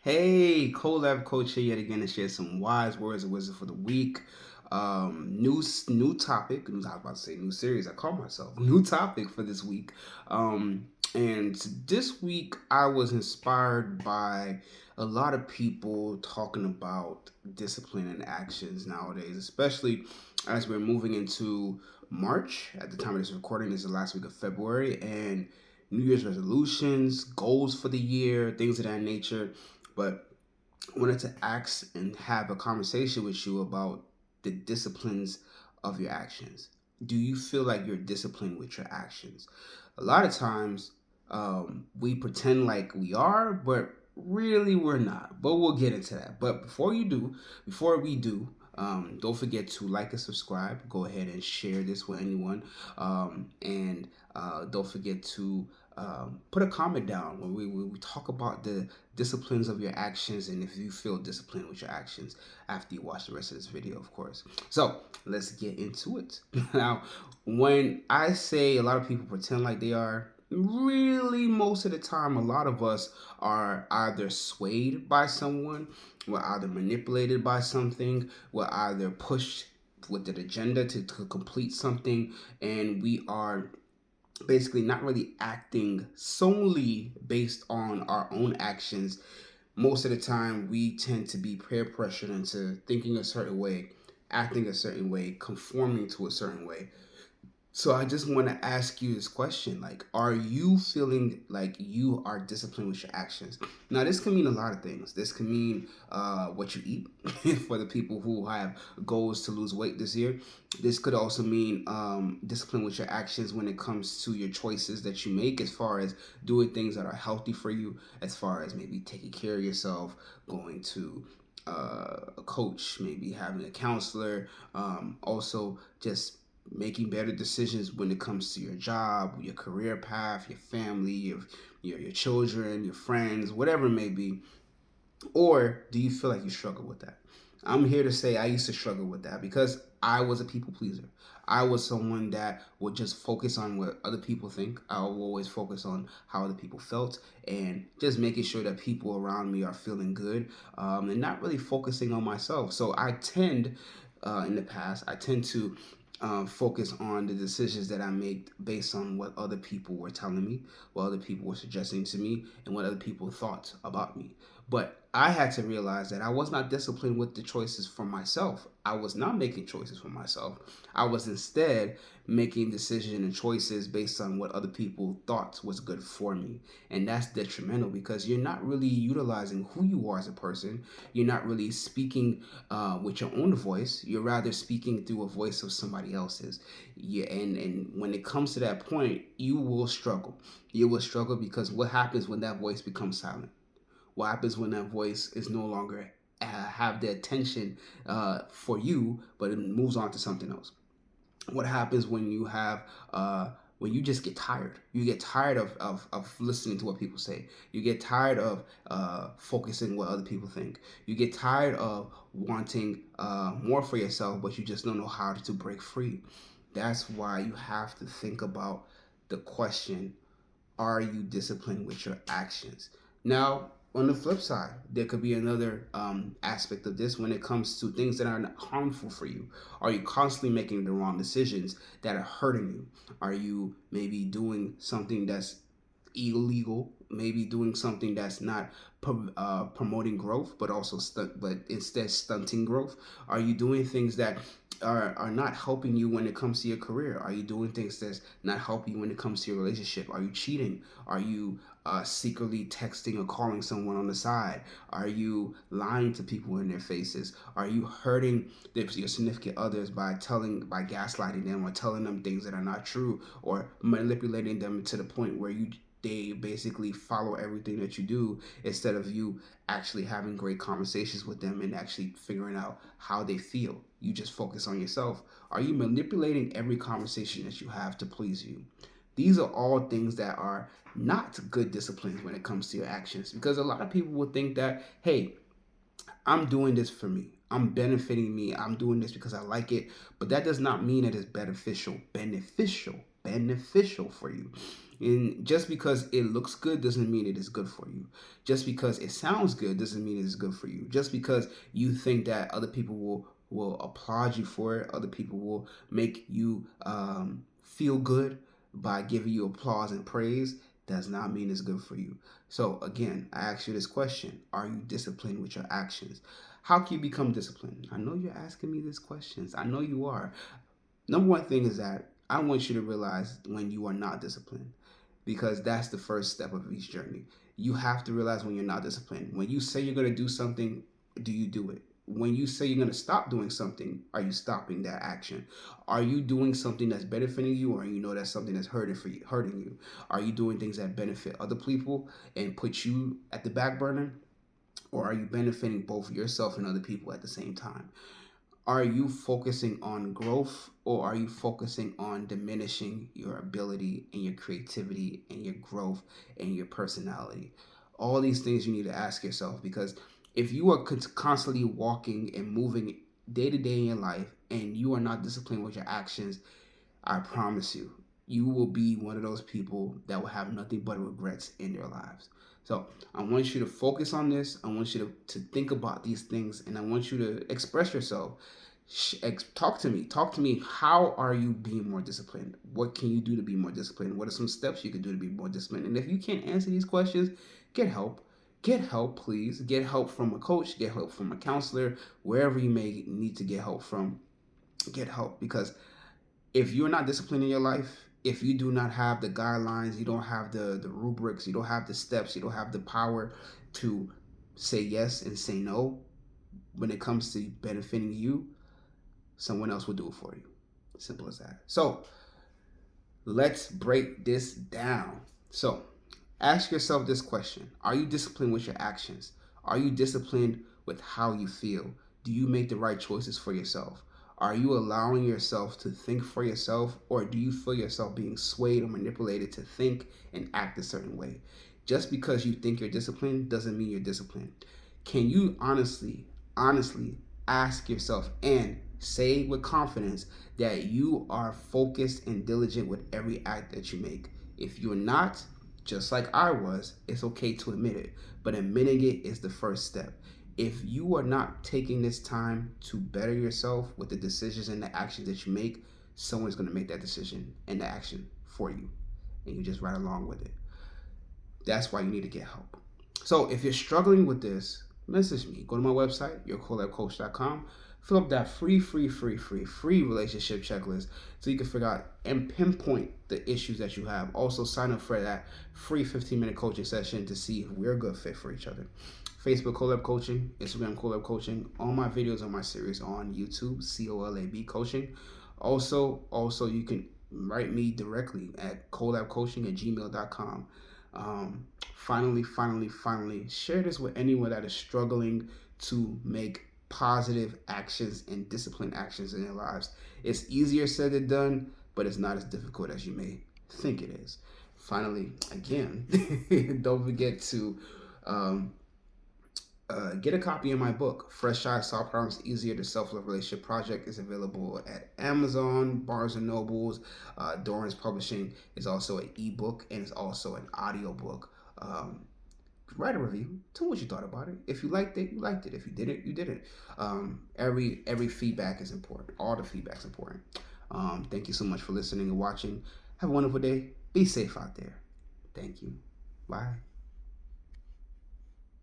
Hey, Colabcoaching here yet again to share some wise words of wisdom for the week. New topic. I was about to say new series. I call myself new topic for this week. And this week I was inspired by a lot of people talking about discipline and actions nowadays, especially as we're moving into March. At the time of this recording, this is the last week of February, and New Year's resolutions, goals for the year, things of that nature. But I wanted to ask and have a conversation with you about the disciplines of your actions. Do you feel like you're disciplined with your actions? A lot of times, we pretend like we are, but really we're not. But we'll get into that. But before we do, don't forget to like and subscribe. Go ahead and share this with anyone. And don't forget to put a comment down when we talk about the disciplines of your actions and if you feel disciplined with your actions after you watch the rest of this video, of course. So let's get into it. Now, when I say a lot of people pretend like they are, really most of the time, a lot of us are either swayed by someone, we're either manipulated by something, we're either pushed with an agenda to complete something, and we are basically not really acting solely based on our own actions. Most of the time, we tend to be peer pressured into thinking a certain way, acting a certain way, conforming to a certain way. So I just want to ask you this question, like, are you feeling like you are disciplined with your actions? Now, this can mean a lot of things. This can mean what you eat for the people who have goals to lose weight this year. This could also mean discipline with your actions when it comes to your choices that you make, as far as doing things that are healthy for you, as far as maybe taking care of yourself, going to a coach, maybe having a counselor, also just making better decisions when it comes to your job, your career path, your family, your children, your friends, whatever it may be. Or do you feel like you struggle with that? I'm here to say I used to struggle with that because I was a people pleaser. I was someone that would just focus on what other people think. I will always focus on how other people felt and just making sure that people around me are feeling good, and not really focusing on myself. So in the past, I tend to focus on the decisions that I make based on what other people were telling me, what other people were suggesting to me, and what other people thought about me. But I had to realize that I was not disciplined with the choices for myself. I was not making choices for myself. I was instead making decisions and choices based on what other people thought was good for me. And that's detrimental because you're not really utilizing who you are as a person. You're not really speaking with your own voice. You're rather speaking through a voice of somebody else's. Yeah, and when it comes to that point, you will struggle. You will struggle because what happens when that voice becomes silent? What happens when that voice is no longer have the attention for you, but it moves on to something else? What happens when you have when you just get tired? You get tired of listening to what people say. You get tired of focusing what other people think. You get tired of wanting more for yourself, but you just don't know how to break free. That's why you have to think about the question, are you disciplined with your actions? Now, on the flip side, there could be another aspect of this when it comes to things that are not harmful for you. Are you constantly making the wrong decisions that are hurting you? Are you maybe doing something that's illegal, maybe doing something that's not promoting growth, but also but instead stunting growth? Are you doing things that are not helping you when it comes to your career? Are you doing things that's not helping you when it comes to your relationship? Are you cheating? Are you secretly texting or calling someone on the side? Are you lying to people in their faces? Are you hurting your significant others by gaslighting them or telling them things that are not true, or manipulating them to the point where they basically follow everything that you do instead of you actually having great conversations with them and actually figuring out how they feel? You just focus on yourself. Are you manipulating every conversation that you have to please you? These are all things that are not good disciplines when it comes to your actions, because a lot of people will think that, hey, I'm doing this for me. I'm benefiting me. I'm doing this because I like it. But that does not mean it is beneficial. Beneficial. beneficial for you. And just because it looks good doesn't mean it is good for you. Just because it sounds good doesn't mean it is good for you. Just because you think that other people will applaud you for it, other people will make you feel good by giving you applause and praise, does not mean it's good for you. So again, I ask you this question: are you disciplined with your actions? How can you become disciplined? I know you're asking me these questions. I know you are. Number one thing is that I want you to realize when you are not disciplined, because that's the first step of each journey. You have to realize when you're not disciplined. When you say you're going to do something, do you do it? When you say you're going to stop doing something, are you stopping that action? Are you doing something that's benefiting you, or you know that's something that's hurting you? Are you doing things that benefit other people and put you at the back burner, or are you benefiting both yourself and other people at the same time? Are you focusing on growth, or are you focusing on diminishing your ability and your creativity and your growth and your personality? All these things you need to ask yourself, because if you are constantly walking and moving day to day in your life and you are not disciplined with your actions, I promise you, you will be one of those people that will have nothing but regrets in their lives. So I want you to focus on this. I want you to think about these things, and I want you to express yourself. Talk to me. Talk to me. How are you being more disciplined? What can you do to be more disciplined? What are some steps you can do to be more disciplined? And if you can't answer these questions, get help. Get help, please. Get help from a coach. Get help from a counselor. Wherever you may need to get help from, get help, because if you're not disciplined in your life, if you do not have the guidelines, you don't have the rubrics, you don't have the steps, you don't have the power to say yes and say no when it comes to benefiting you, someone else will do it for you. Simple as that. So let's break this down. So ask yourself this question: are you disciplined with your actions? Are you disciplined with how you feel? Do you make the right choices for yourself? Are you allowing yourself to think for yourself, or do you feel yourself being swayed or manipulated to think and act a certain way? Just because you think you're disciplined doesn't mean you're disciplined. Can you honestly ask yourself and say with confidence that you are focused and diligent with every act that you make? If you're not, just like I was, it's okay to admit it, but admitting it is the first step. If you are not taking this time to better yourself with the decisions and the actions that you make, someone's going to make that decision and the action for you, and you just ride along with it. That's why you need to get help. So if you're struggling with this, message me. Go to my website, yourcolabcoach.com. Fill up that free relationship checklist so you can figure out and pinpoint the issues that you have. Also, sign up for that free 15-minute coaching session to see if we're a good fit for each other. Facebook Colab Coaching, Instagram Colab Coaching. All my videos on my series on YouTube, COLAB Coaching. Also, you can write me directly at colabcoaching@gmail.com. Finally, share this with anyone that is struggling to make positive actions and disciplined actions in their lives. It's easier said than done, but it's not as difficult as you may think it is. Finally, again, don't forget to get a copy of my book, Fresh Eyes Solve Problems Easier: The Self-Love Relationship Project. Is available at Amazon, Barnes and Nobles. Dorrance Publishing is also an ebook, and it's also an audiobook. Write a review. Tell me what you thought about it. If you liked it, you liked it. If you didn't, you didn't. Every feedback is important. All the feedback's important. Thank you so much for listening and watching. Have a wonderful day. Be safe out there. Thank you. Bye.